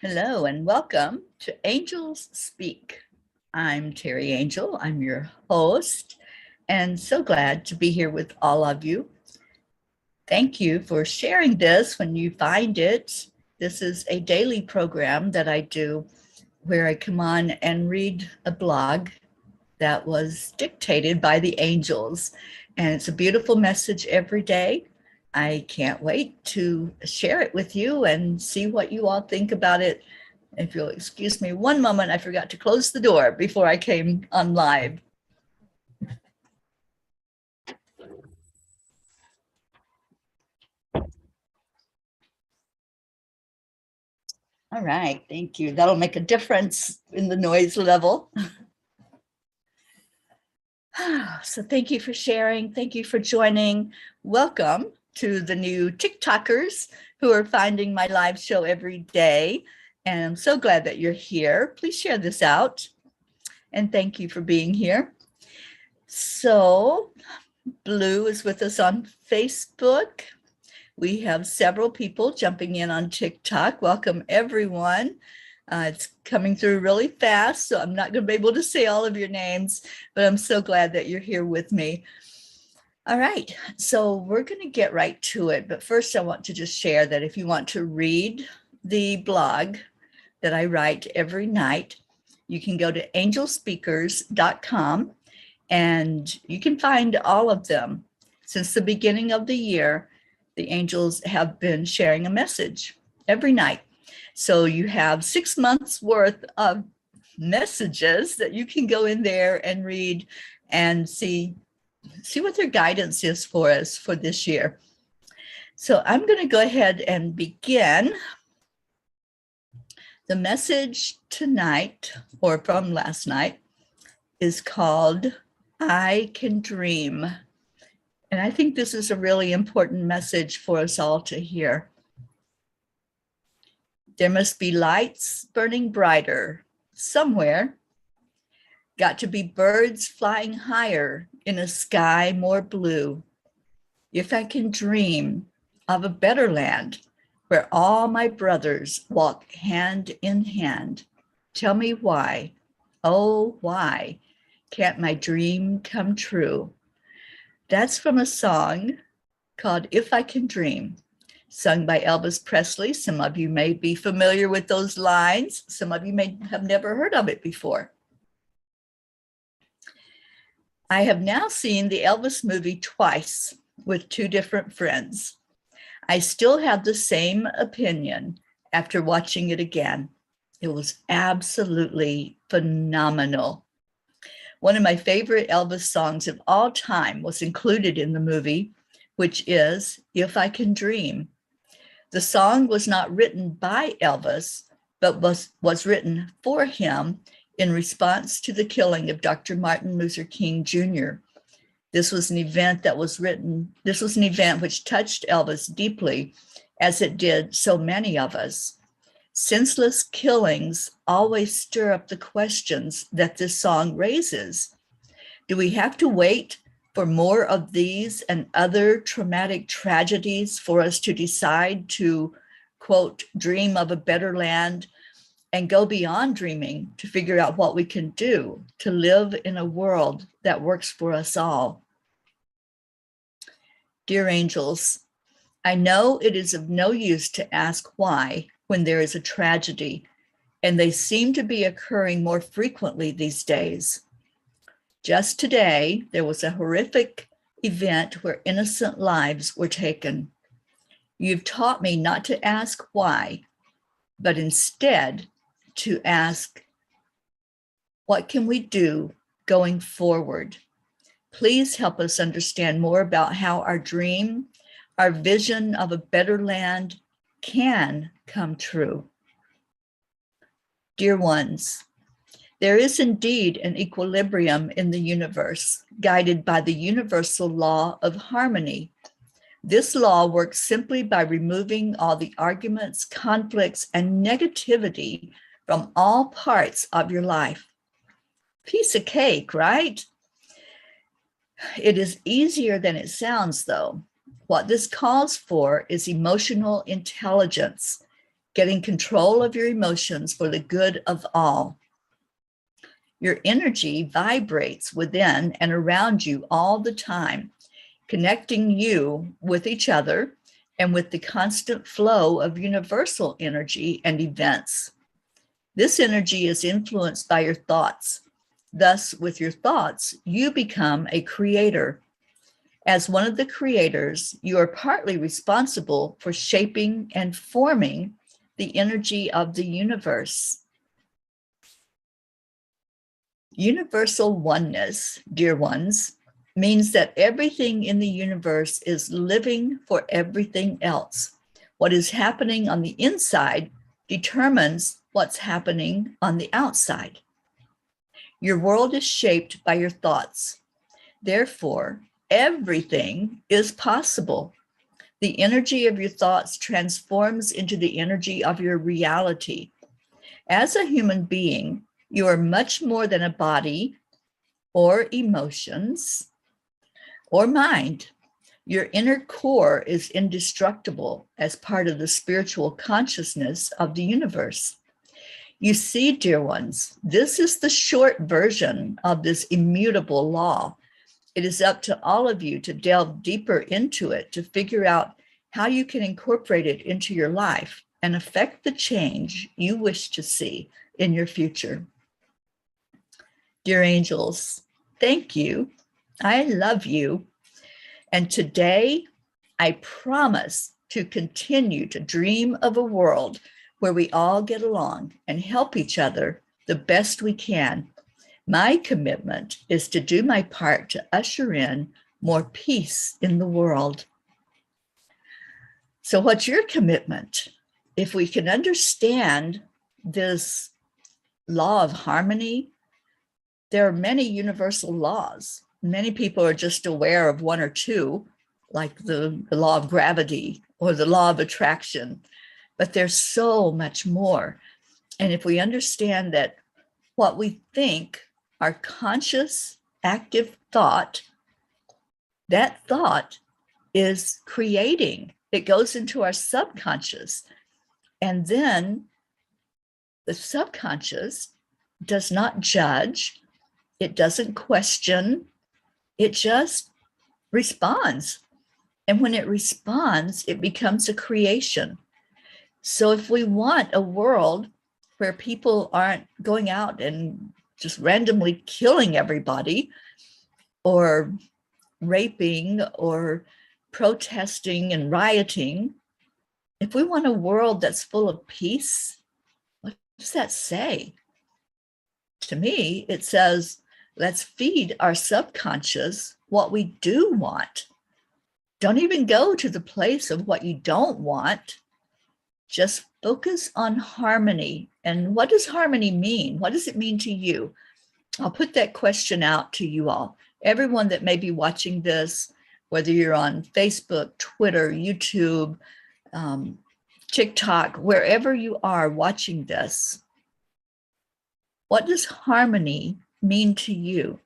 Hello and welcome to Angels Speak. I'm Teri Angel. I'm your host and so glad to be here with all of you. Thank you for sharing this when you find it. This is a daily program that I do where I come on and read a blog that was dictated by the angels. And it's a beautiful message every day. I can't wait to share it with you and see what you all think about it. If you'll excuse me one moment, I forgot to close the door before I came on live. All right, thank you. That'll make a difference in the noise level. So thank you for sharing. Thank you for joining. Welcome to the new TikTokers who are finding my live show every day. And I'm so glad that you're here. Please share this out. And thank you for being here. So Blue is with us on Facebook. We have several people jumping in on TikTok. Welcome, everyone. It's coming through really fast, so I'm not going to be able to say all of your names, but I'm so glad that you're here with me. All right, so we're going to get right to it. But first, I want to just share that if you want to read the blog that I write every night, you can go to angelspeakers.com and you can find all of them. Since the beginning of the year, the angels have been sharing a message every night. So you have 6 months worth of messages that you can go in there and read and see what their guidance is for us for this year. So I'm going to go ahead and begin. The message tonight, or from last night, is called I Can Dream. And I think this is a really important message for us all to hear. There must be lights burning brighter somewhere. Got to be birds flying higher in a sky more blue. If I can dream of a better land where all my brothers walk hand in hand, tell me why, oh, why can't my dream come true? That's from a song called If I Can Dream, sung by Elvis Presley. Some of you may be familiar with those lines. Some of you may have never heard of it before. I have now seen the Elvis movie twice with two different friends. I still have the same opinion after watching it again. It was absolutely phenomenal. One of my favorite Elvis songs of all time was included in the movie, which is If I Can Dream. The song was not written by Elvis, but was written for him in response to the killing of Dr. Martin Luther King Jr. This was an event which touched Elvis deeply, as it did so many of us. Senseless killings always stir up the questions that this song raises. Do we have to wait for more of these and other traumatic tragedies for us to decide to, quote, dream of a better land and go beyond dreaming to figure out what we can do to live in a world that works for us all? Dear angels, I know it is of no use to ask why when there is a tragedy, and they seem to be occurring more frequently these days. Just today, there was a horrific event where innocent lives were taken. You've taught me not to ask why, but instead to ask, what can we do going forward? Please help us understand more about how our dream, our vision of a better land can come true. Dear ones, there is indeed an equilibrium in the universe, guided by the universal law of harmony. This law works simply by removing all the arguments, conflicts, and negativity from all parts of your life. Piece of cake, right? It is easier than it sounds, though. What this calls for is emotional intelligence. getting control of your emotions for the good of all. Your energy vibrates within and around you all the time, connecting you with each other and with the constant flow of universal energy and events. This energy is influenced by your thoughts. Thus, with your thoughts, you become a creator. As one of the creators, you are partly responsible for shaping and forming the energy of the universe. Universal oneness, dear ones, means that everything in the universe is living for everything else. What is happening on the inside determines what's happening on the outside. Your world is shaped by your thoughts. Therefore, everything is possible. The energy of your thoughts transforms into the energy of your reality. As a human being, you are much more than a body or emotions or mind. Your inner core is indestructible as part of the spiritual consciousness of the universe. You see, dear ones, this is the short version of this immutable law. It is up to all of you to delve deeper into it, to figure out how you can incorporate it into your life and affect the change you wish to see in your future. Dear angels, thank you. I love you. And today, I promise to continue to dream of a world where we all get along and help each other the best we can. My commitment is to do my part to usher in more peace in the world. So what's your commitment? If we can understand this law of harmony, there are many universal laws. Many people are just aware of one or two, like the law of gravity or the law of attraction, but there's so much more. And if we understand that what we think, our conscious, active thought, that thought is creating. It goes into our subconscious. And then the subconscious does not judge. It doesn't question. It just responds. And when it responds, it becomes a creation. So if we want a world where people aren't going out and just randomly killing everybody or raping or protesting and rioting, if we want a world that's full of peace, what does that say? To me, it says, let's feed our subconscious what we do want. Don't even go to the place of what you don't want. Just focus on harmony. And what does harmony mean? What does it mean to you? I'll put that question out to you all. Everyone that may be watching this, whether you're on Facebook, Twitter, YouTube, TikTok, wherever you are watching this, what does harmony mean to you?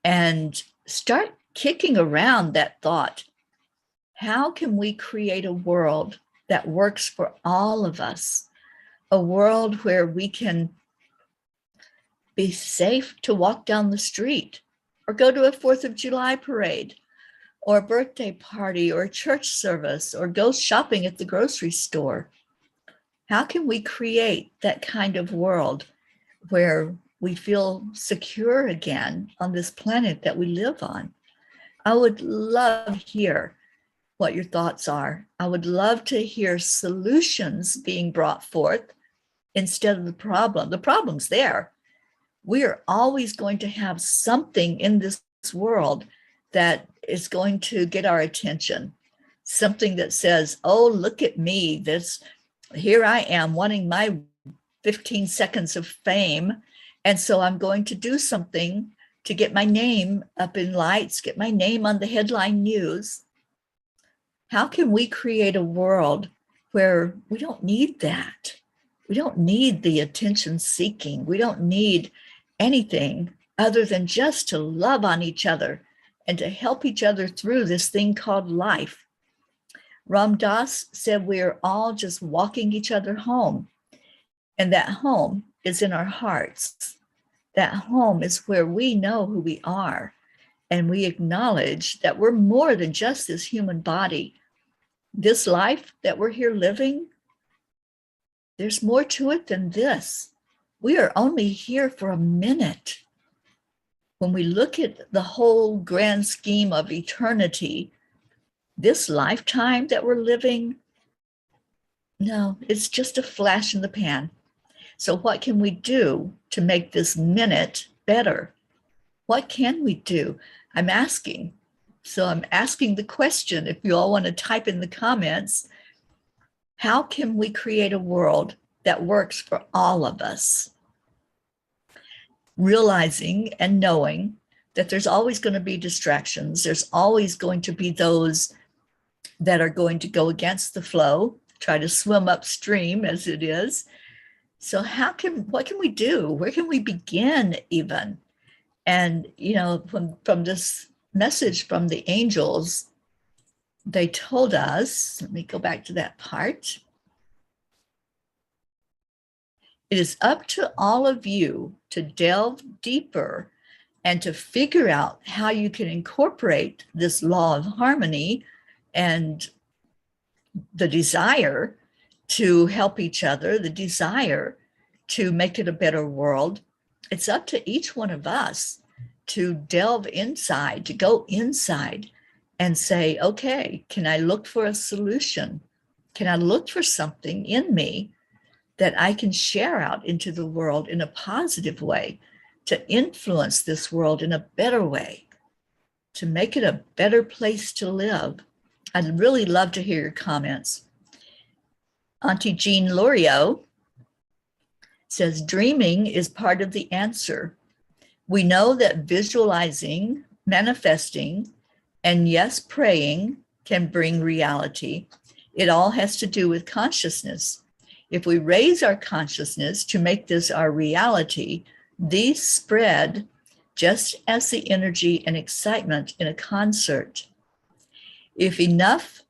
And start kicking around that thought. How can we create a world that works for all of us? A world where we can be safe to walk down the street or go to a 4th of July parade or a birthday party or a church service or go shopping at the grocery store. How can we create that kind of world where we feel secure again on this planet that we live on? I would love to hear what your thoughts are. I would love to hear solutions being brought forth instead of the problem. The problem's there. We are always going to have something in this world that is going to get our attention. Something that says, oh, look at me. Here I am wanting my 15 seconds of fame. And so I'm going to do something to get my name up in lights, get my name on the headline news. How can we create a world where we don't need that? We don't need the attention seeking. We don't need anything other than just to love on each other and to help each other through this thing called life. Ram Dass said we are all just walking each other home. And that home is in our hearts. That home is where we know who we are. And we acknowledge that we're more than just this human body. This life that we're here living, there's more to it than this. We are only here for a minute. When we look at the whole grand scheme of eternity, this lifetime that we're living, no, it's just a flash in the pan. So what can we do to make this minute better? What can we do? I'm asking. So I'm asking the question, if you all want to type in the comments, how can we create a world that works for all of us? Realizing and knowing that there's always going to be distractions. There's always going to be those that are going to go against the flow, try to swim upstream as it is. So what can we do? Where can we begin even? And, from this message from the angels, they told us, let me go back to that part. It is up to all of you to delve deeper and to figure out how you can incorporate this law of harmony and the desire to help each other, the desire to make it a better world. It's up to each one of us to delve inside, to go inside and say, okay, can I look for a solution? Can I look for something in me that I can share out into the world in a positive way, to influence this world in a better way, to make it a better place to live? I'd really love to hear your comments. Auntie Jean Loriot says, dreaming is part of the answer. We know that visualizing, manifesting, and yes, praying can bring reality. It all has to do with consciousness. If we raise our consciousness to make this our reality, these spread just as the energy and excitement in a concert. If enough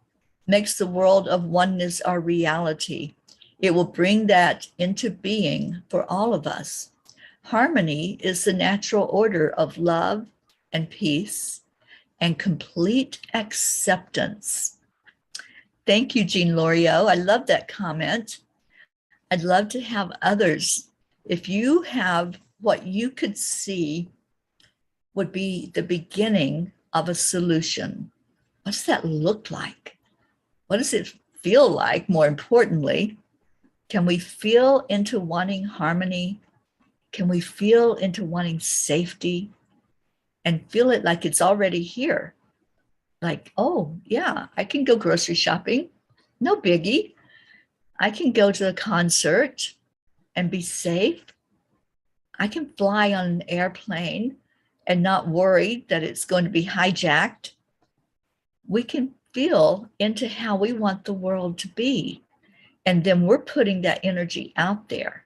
makes the world of oneness our reality, it will bring that into being for all of us. Harmony is the natural order of love and peace and complete acceptance. Thank you, Jean Loriot. I love that comment. I'd love to have others. If you have what you could see would be the beginning of a solution, what does that look like? What does it feel like? More importantly, can we feel into wanting harmony? Can we feel into wanting safety and feel it like it's already here? Like, oh yeah, I can go grocery shopping. No biggie. I can go to a concert and be safe. I can fly on an airplane and not worry that it's going to be hijacked. We can feel into how we want the world to be. And then we're putting that energy out there.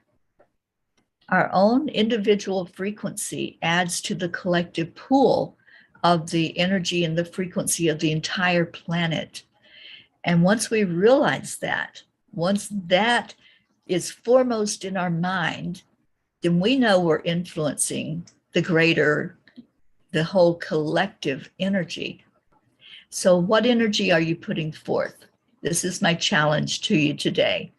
Our own individual frequency adds to the collective pool of the energy and the frequency of the entire planet. And once we realize that, once that is foremost in our mind, then we know we're influencing the whole collective energy. So what energy are you putting forth? This is my challenge to you today,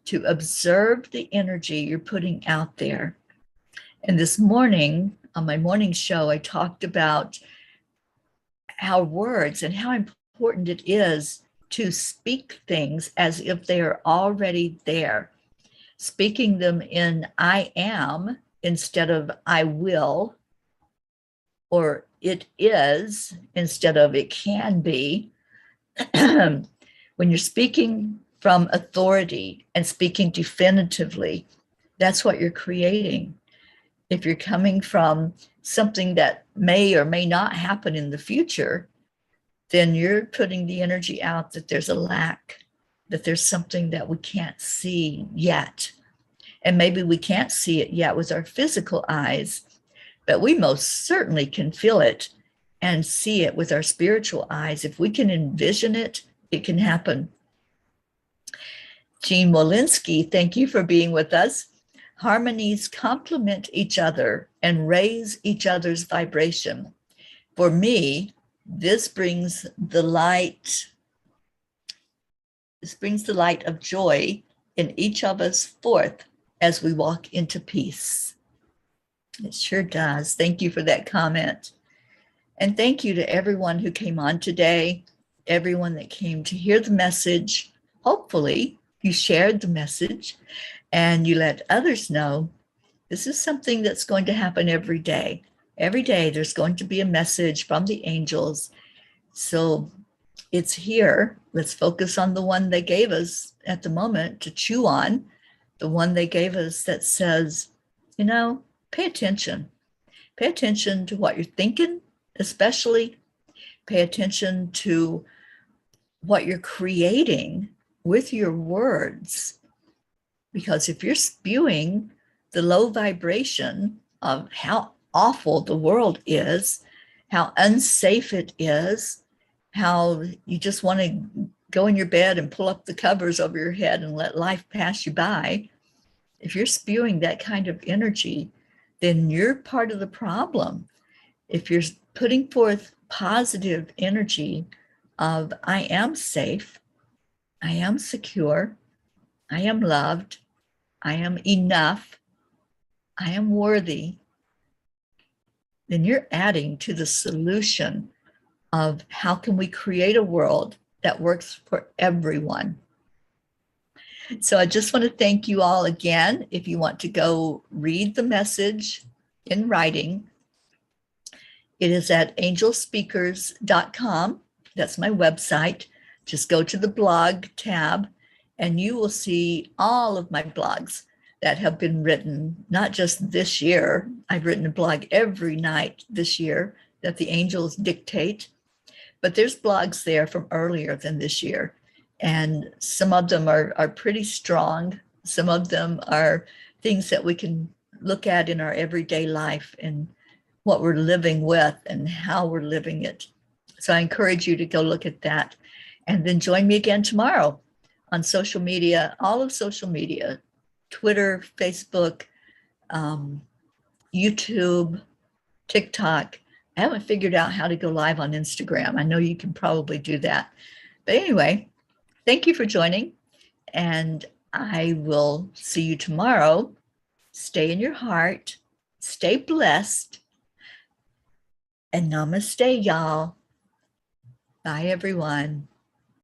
to observe the energy you're putting out there. And this morning, on my morning show, I talked about how words and how important it is to speak things as if they are already there. Speaking them in I am instead of I will, or it is instead of it can be. When you're speaking from authority and speaking definitively, that's what you're creating. If you're coming from something that may or may not happen in the future, then you're putting the energy out that there's a lack, that there's something that we can't see yet. And maybe we can't see it yet with our physical eyes, but we most certainly can feel it and see it with our spiritual eyes. If we can envision it, it can happen. Jean Molinsky, thank you for being with us. Harmonies complement each other and raise each other's vibration. For me, this brings the light of joy in each of us forth as we walk into peace. It sure does. Thank you for that comment. And thank you to everyone who came on today, everyone that came to hear the message. Hopefully, you shared the message and you let others know this is something that's going to happen every day. Every day, there's going to be a message from the angels. So it's here. Let's focus on the one they gave us at the moment to chew on, the one they gave us that says, pay attention. Pay attention to what you're thinking, especially. Pay attention to what you're creating with your words. Because if you're spewing the low vibration of how awful the world is, how unsafe it is, how you just want to go in your bed and pull up the covers over your head and let life pass you by, if you're spewing that kind of energy, then you're part of the problem. If you're putting forth positive energy of I am safe, I am secure, I am loved, I am enough, I am worthy, then you're adding to the solution of how can we create a world that works for everyone. So I just want to thank you all again. If you want to go read the message in writing, it is at Angelspeakers.com. That's my website. Just go to the blog tab and you will see all of my blogs that have been written, not just this year. I've written a blog every night this year that the angels dictate, but there's blogs there from earlier than this year. And some of them are pretty strong. Some of them are things that we can look at in our everyday life and what we're living with and how we're living it. So I encourage you to go look at that. And then join me again tomorrow on social media, all of social media, Twitter, Facebook, YouTube, TikTok. I haven't figured out how to go live on Instagram. I know you can probably do that. But anyway, thank you for joining. And I will see you tomorrow. Stay in your heart. Stay blessed. And namaste, y'all. Bye, everyone.